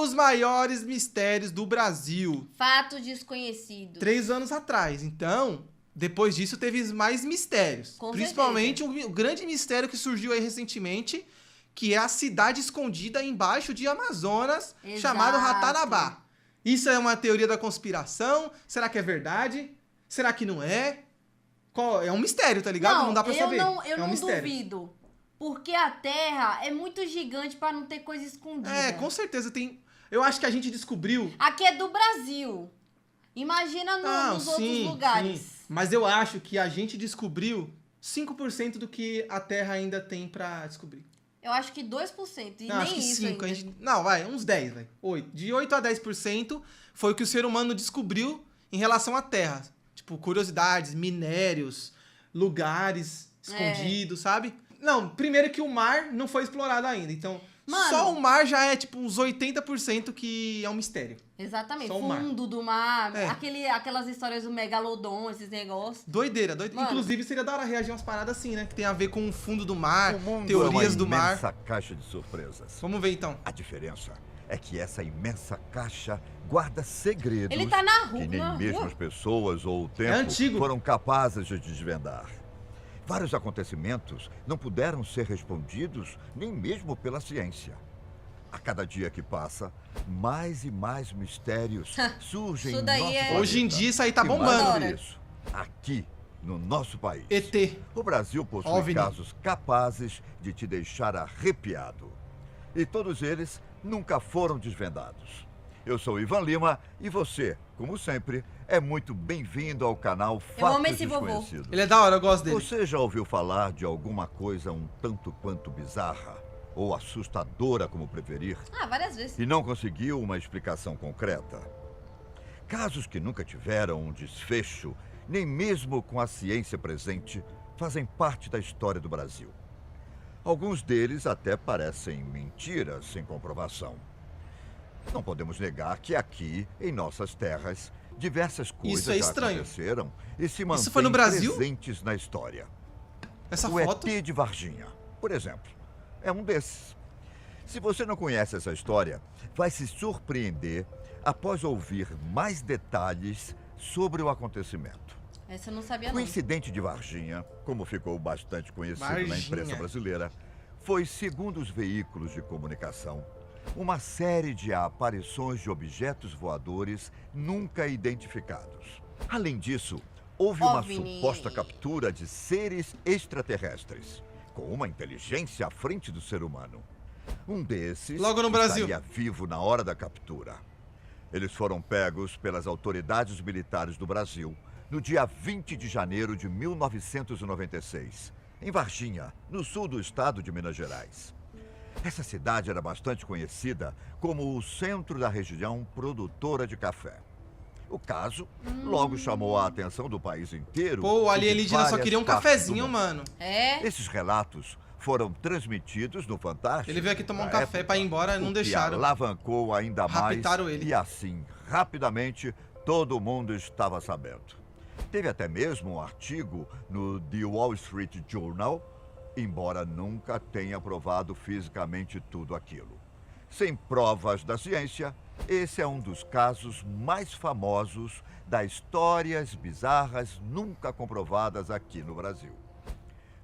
Os maiores mistérios do Brasil. Fatos desconhecidos. 3 anos atrás. Então, depois disso, teve mais mistérios. Com Principalmente o grande mistério que surgiu aí recentemente, que é a cidade escondida embaixo de Amazonas, Exato. chamado Ratanabá. Isso é uma teoria da conspiração? Será que é verdade? Será que não é? É um mistério, tá ligado? Não dá pra saber. Eu não duvido. Porque a Terra é muito gigante pra não ter coisa escondida. É, com certeza tem... Eu acho que a gente descobriu... Aqui é do Brasil. Imagina nos outros lugares. Sim. Mas eu acho que a gente descobriu 5% do que a Terra ainda tem pra descobrir. Eu acho que 2%. E não, nem acho que isso 5. ainda. Não, vai, uns 10, vai. 8. De 8 a 10% foi o que o ser humano descobriu em relação à Terra. Tipo, curiosidades, minérios, lugares escondidos, sabe? Não, primeiro que o mar não foi explorado ainda. Então, Mano, só o mar já é tipo uns 80% que é um mistério. Exatamente. Só o mar. Fundo do mar, É. Aquelas histórias do megalodon, esses negócios. Doideira. Mano. Inclusive, seria da hora reagir umas paradas assim, né? Que tem a ver com o fundo do mar, O mundo teorias é do uma mar. imensa caixa de surpresas. Vamos ver então. A diferença é que essa imensa caixa guarda segredos Ele tá na rua. que nem mesmo as pessoas ou o tempo antigo. foram capazes de desvendar. Vários acontecimentos não puderam ser respondidos nem mesmo pela ciência. A cada dia que passa, mais e mais mistérios surgem Isso em daí nosso é- planeta. Hoje em dia isso aí tá E mais bombando. do que Adoro. isso, aqui, no nosso país. ET. O Brasil possui OVNI. casos capazes de te deixar arrepiado. E todos eles nunca foram desvendados. Eu sou Ivan Lima e você, como sempre, é muito bem-vindo ao canal Eu amo Fatos esse vovô. Desconhecidos. Ele é da hora, eu gosto dele. Você já ouviu falar de alguma coisa um tanto quanto bizarra ou assustadora, como preferir, Várias vezes. e não conseguiu uma explicação concreta? Casos que nunca tiveram um desfecho, nem mesmo com a ciência presente, fazem parte da história do Brasil. Alguns deles até parecem mentiras sem comprovação. Não podemos negar que aqui, em nossas terras, diversas coisas Isso é já estranho. aconteceram e se mantêm foi no Brasil? presentes na história. Essa O foto. ET de Varginha, por exemplo, é um desses. Se você não conhece essa história, vai se surpreender após ouvir mais detalhes sobre o acontecimento. Essa eu não sabia, O não. incidente de Varginha, como ficou bastante conhecido na Varginha. imprensa brasileira, foi, segundo os veículos de comunicação, uma série de aparições de objetos voadores nunca identificados. Além disso, houve uma OVNI. suposta captura de seres extraterrestres, com uma inteligência à frente do ser humano. Um desses Logo no Brasil. estaria vivo na hora da captura. Eles foram pegos pelas autoridades militares do Brasil no dia 20 de janeiro de 1996, em Varginha, no sul do estado de Minas Gerais. Essa cidade era bastante conhecida como o centro da região produtora de café. O caso logo chamou a atenção do país inteiro. Pô, o e de alienígena só várias queria um partes do cafezinho, mundo. mano. É? Esses relatos foram transmitidos no Fantástico. Ele veio aqui tomar um na café época, pra ir embora, não o deixaram. Que alavancou ainda mais. Raptaram ele. E assim, rapidamente, todo mundo estava sabendo. Teve até mesmo um artigo no The Wall Street Journal, embora nunca tenha provado fisicamente tudo aquilo. Sem provas da ciência, esse é um dos casos mais famosos das histórias bizarras nunca comprovadas aqui no Brasil.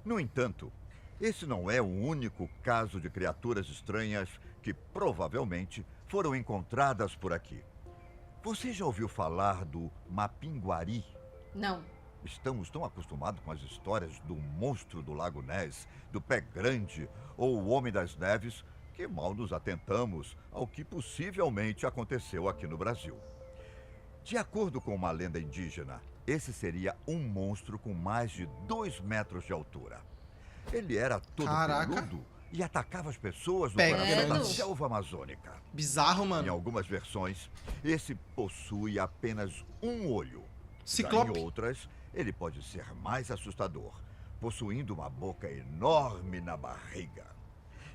No entanto, esse não é o único caso de criaturas estranhas que provavelmente foram encontradas por aqui. Você já ouviu falar do Mapinguari? Não. Estamos tão acostumados com as histórias do monstro do Lago Ness, do Pé Grande ou o Homem das Neves, que mal nos atentamos ao que possivelmente aconteceu aqui no Brasil. De acordo com uma lenda indígena, esse seria um monstro com mais de 2 metros de altura. Ele era todo Caraca. peludo e atacava as pessoas no Pé coração da grande. selva amazônica. Bizarro, Em mano. algumas versões, esse possui apenas um olho. Ciclope. Já em outras, ele pode ser mais assustador, possuindo uma boca enorme na barriga.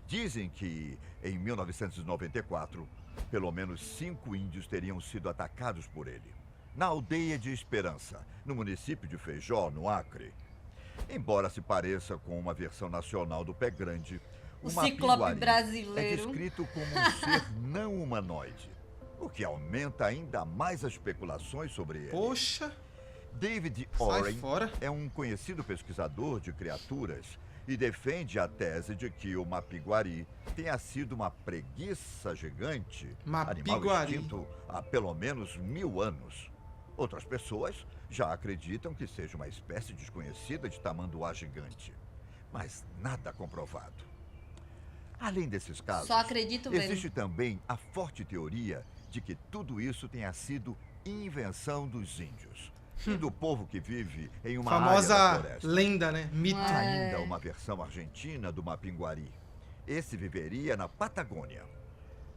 Dizem que, em 1994, pelo menos 5 índios teriam sido atacados por ele, na aldeia de Esperança, no município de Feijó, no Acre. Embora se pareça com uma versão nacional do Pé Grande, O Uma ciclope piguari brasileiro. é descrito como um ser não humanoide, o que aumenta ainda mais as especulações sobre ele. Poxa, David sai Oren fora. é um conhecido pesquisador de criaturas e defende a tese de que o mapiguari tenha sido uma preguiça gigante, animal Mapiguari. extinto há pelo menos 1000 anos. Outras pessoas já acreditam que seja uma espécie desconhecida de tamanduá gigante, mas nada comprovado. Além desses casos, Só acredito vendo. existe também a forte teoria de que tudo isso tenha sido invenção dos índios e do povo que vive em uma área da Famosa floresta. lenda, né? Mito. É. Ainda uma versão argentina do mapinguari. Esse viveria na Patagônia.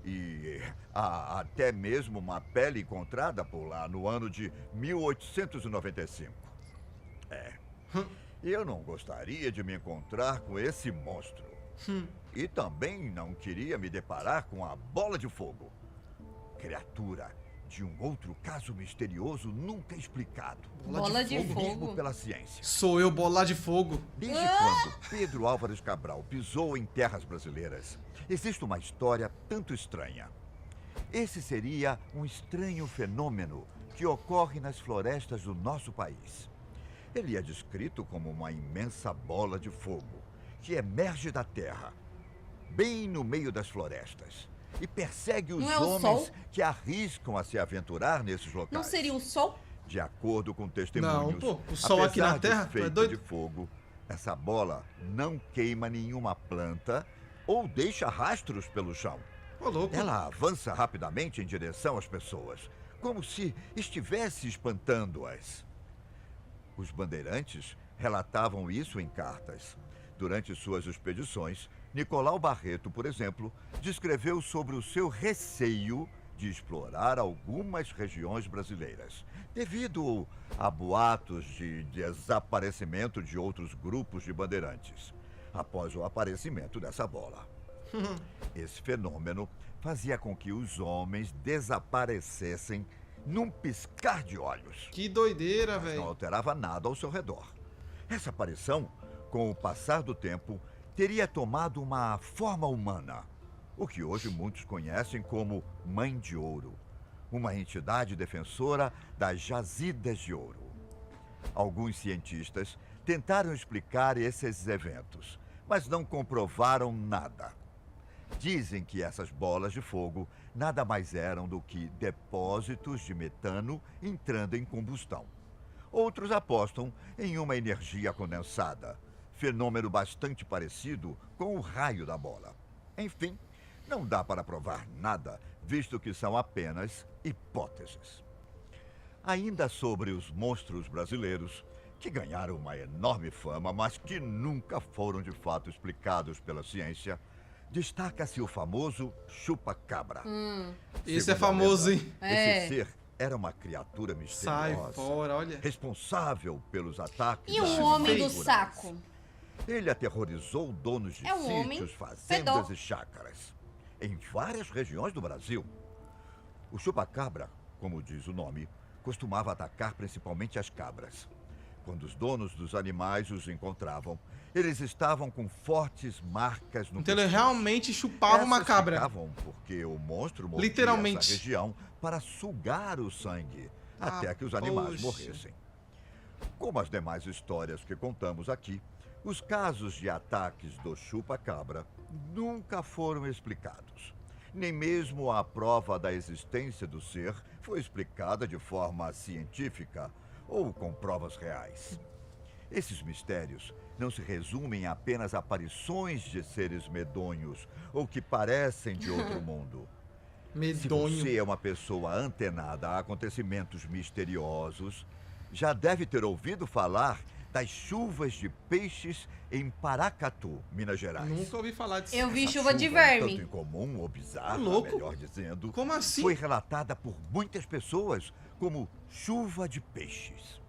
E há até mesmo uma pele encontrada por lá no ano de 1895. Eu não gostaria de me encontrar com esse monstro. E também não queria me deparar com a bola de fogo. Criatura de um outro caso misterioso nunca explicado. Bola de Mesmo fogo. pela ciência. Sou eu, bola de fogo. Desde quando Pedro Álvares Cabral pisou em terras brasileiras, existe uma história tanto estranha. Esse seria um estranho fenômeno que ocorre nas florestas do nosso país. Ele é descrito como uma imensa bola de fogo que emerge da terra, bem no meio das florestas, e persegue os Não é o homens sol? que arriscam a se aventurar nesses locais. Não seria o sol? De acordo com testemunhos, Não, pô, o sol aqui na apesar de Terra, tu é feita doido? de fogo, essa bola não queima nenhuma planta ou deixa rastros pelo chão. Ô, louco. Ela avança rapidamente em direção às pessoas, como se estivesse espantando-as. Os bandeirantes relatavam isso em cartas. Durante suas expedições, Nicolau Barreto, por exemplo, descreveu sobre o seu receio de explorar algumas regiões brasileiras, devido a boatos de desaparecimento de outros grupos de bandeirantes, após o aparecimento dessa bola. Esse fenômeno fazia com que os homens desaparecessem num piscar de olhos. Que doideira, Não velho. alterava nada ao seu redor. Essa aparição, com o passar do tempo, teria tomado uma forma humana, o que hoje muitos conhecem como Mãe de Ouro, uma entidade defensora das jazidas de ouro. Alguns cientistas tentaram explicar esses eventos, mas não comprovaram nada. Dizem que essas bolas de fogo nada mais eram do que depósitos de metano entrando em combustão. Outros apostam em uma energia condensada, fenômeno bastante parecido com o raio da bola. Enfim, não dá para provar nada, visto que são apenas hipóteses. Ainda sobre os monstros brasileiros, que ganharam uma enorme fama, mas que nunca foram de fato explicados pela ciência, destaca-se o famoso chupa-cabra. Esse é Segundo a famoso, lenda, hein? É. Esse ser era uma criatura Sai misteriosa, fora, olha. responsável pelos ataques E das o homem do figuras. saco? Ele aterrorizou donos de É um homem sítios, fazendas fedor. e chácaras em várias regiões do Brasil. O chupa-cabra, como diz o nome, costumava atacar principalmente as cabras. Quando os donos dos animais os encontravam, eles estavam com fortes marcas no Então ele pescoço. realmente chupava uma Essas cabra. ficavam porque o monstro mordia Literalmente. essa região para sugar o sangue, Ah, até que os animais poxa. morressem. Como as demais histórias que contamos aqui, os casos de ataques do chupa-cabra nunca foram explicados. Nem mesmo a prova da existência do ser foi explicada de forma científica ou com provas reais. Esses mistérios não se resumem a apenas aparições de seres medonhos ou que parecem de outro mundo. Se Medonho. você é uma pessoa antenada a acontecimentos misteriosos, já deve ter ouvido falar das chuvas de peixes em Paracatu, Minas Gerais. Nunca ouvi falar disso. Eu vi Essa chuva de tanto verme. incomum ou bizarra, louco. melhor dizendo, Como assim? foi relatada por muitas pessoas como chuva de peixes.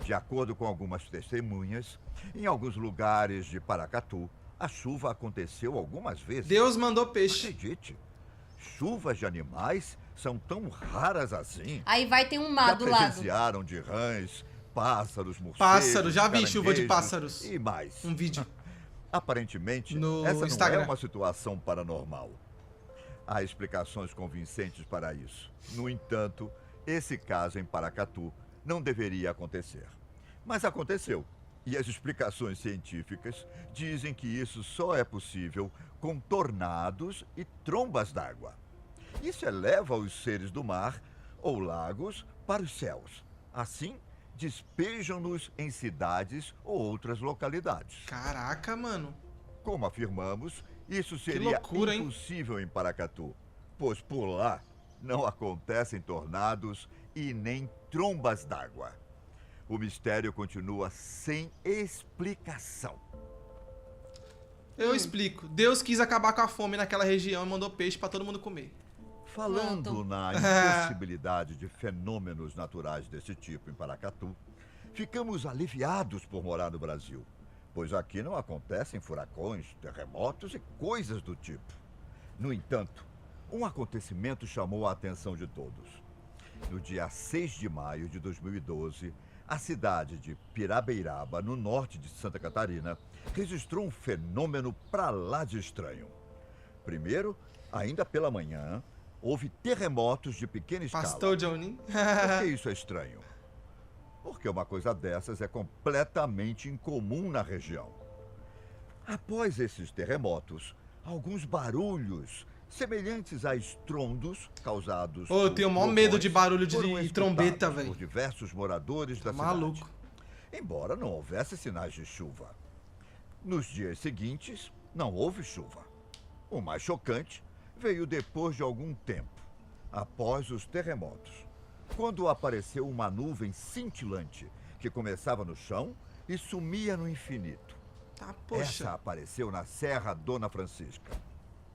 De acordo com algumas testemunhas, em alguns lugares de Paracatu, a chuva aconteceu algumas vezes. Deus mandou peixe. Acredite, chuvas de animais são tão raras assim. Aí vai ter um Já mar do lado. presenciaram de rãs, pássaros, morcegos, Pássaro, já vi chuva de caranguejos pássaros. E mais. Um vídeo. Aparentemente, No essa não Instagram. é uma situação paranormal. Há explicações convincentes para isso. No entanto, esse caso em Paracatu não deveria acontecer. Mas aconteceu. E as explicações científicas dizem que isso só é possível com tornados e trombas d'água. Isso eleva os seres do mar ou lagos para os céus. Assim, despejam-nos em cidades ou outras localidades. Caraca, mano. Como afirmamos, isso seria loucura, hein? impossível em Paracatu, pois por lá não acontecem tornados e nem trombas d'água. O mistério continua sem explicação. Eu explico. Deus quis acabar com a fome naquela região e mandou peixe pra todo mundo comer. Falando Pronto. na impossibilidade de fenômenos naturais desse tipo em Paracatu, ficamos aliviados por morar no Brasil, pois aqui não acontecem furacões, terremotos e coisas do tipo. No entanto, um acontecimento chamou a atenção de todos. No dia 6 de maio de 2012, a cidade de Pirabeiraba, no norte de Santa Catarina, registrou um fenômeno pra lá de estranho. Primeiro, ainda pela manhã, houve terremotos de pequena escala. Pastor Johnny. Por que isso é estranho? Porque uma coisa dessas é completamente incomum na região. Após esses terremotos, alguns barulhos semelhantes a estrondos causados Ô, eu por tenho o maior trovões medo de barulho foram de escutados trombeta, por velho. diversos moradores da cidade. Maluco. Embora não houvesse sinais de chuva. Nos dias seguintes, não houve chuva. O mais chocante veio depois de algum tempo, após os terremotos, quando apareceu uma nuvem cintilante que começava no chão e sumia no infinito. Tá, poxa. Essa apareceu na Serra Dona Francisca.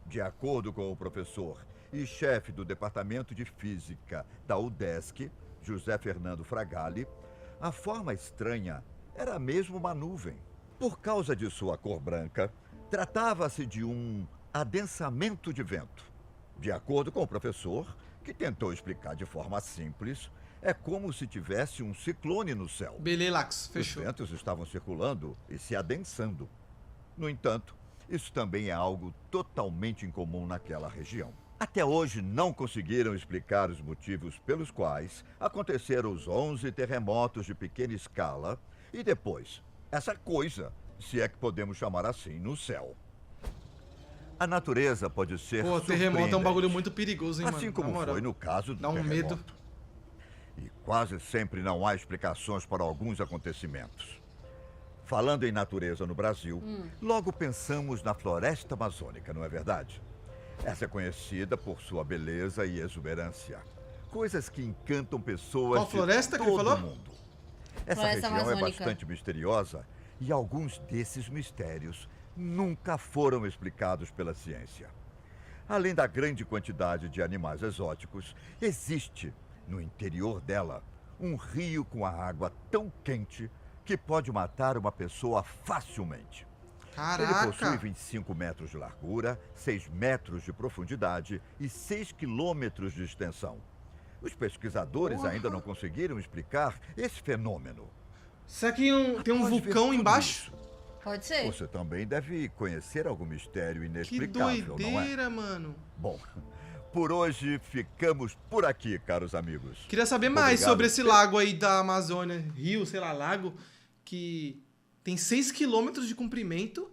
De acordo com o professor e chefe do Departamento de Física da UDESC, José Fernando Fragali, a forma estranha era mesmo uma nuvem. Por causa de sua cor branca, tratava-se de um adensamento de vento. De acordo com o professor, que tentou explicar de forma simples, é como se tivesse um ciclone no céu. Belelax, fechou. Os ventos estavam circulando e se adensando. No entanto, isso também é algo totalmente incomum naquela região. Até hoje não conseguiram explicar os motivos pelos quais aconteceram os 11 terremotos de pequena escala e depois, essa coisa, se é que podemos chamar assim, no céu. A natureza pode ser Pô, terremoto é um surpreendente, bagulho muito perigoso, hein, mano? assim Na como moral. foi no caso do Dá um terremoto. medo. E quase sempre não há explicações para alguns acontecimentos. Falando em natureza no Brasil, logo pensamos na floresta amazônica, não é verdade? Essa é conhecida por sua beleza e exuberância. Coisas que encantam pessoas Qual floresta de que ele todo falou? mundo. Essa Floresta região é amazônica. bastante misteriosa e alguns desses mistérios nunca foram explicados pela ciência. Além da grande quantidade de animais exóticos, existe, no interior dela, um rio com a água tão quente que pode matar uma pessoa facilmente. Ele possui Caraca. 25 metros de largura, 6 metros de profundidade e 6 quilômetros de extensão. Os pesquisadores ainda não conseguiram explicar esse fenômeno. Será que tem um Após ver vulcão tudo embaixo? isso, Pode ser. você também deve conhecer algum mistério Que inexplicável, não é? doideira, mano. Bom, por hoje ficamos por aqui, caros amigos. Queria saber mais Obrigado. sobre esse lago aí da Amazônia, rio, sei lá, lago, que tem 6 quilômetros de comprimento,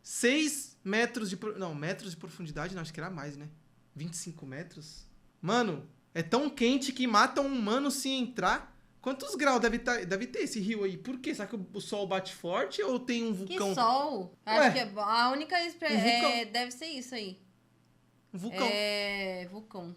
6 metros de... Não, metros de profundidade, não, acho que era mais, né? 25 metros. Mano, é tão quente que mata um humano se entrar. Quantos graus deve ter esse rio aí? Por quê? Será que o sol bate forte ou tem um Que vulcão? sol. Ué, Acho que a única vulcão. deve ser isso aí. Um vulcão. É, vulcão.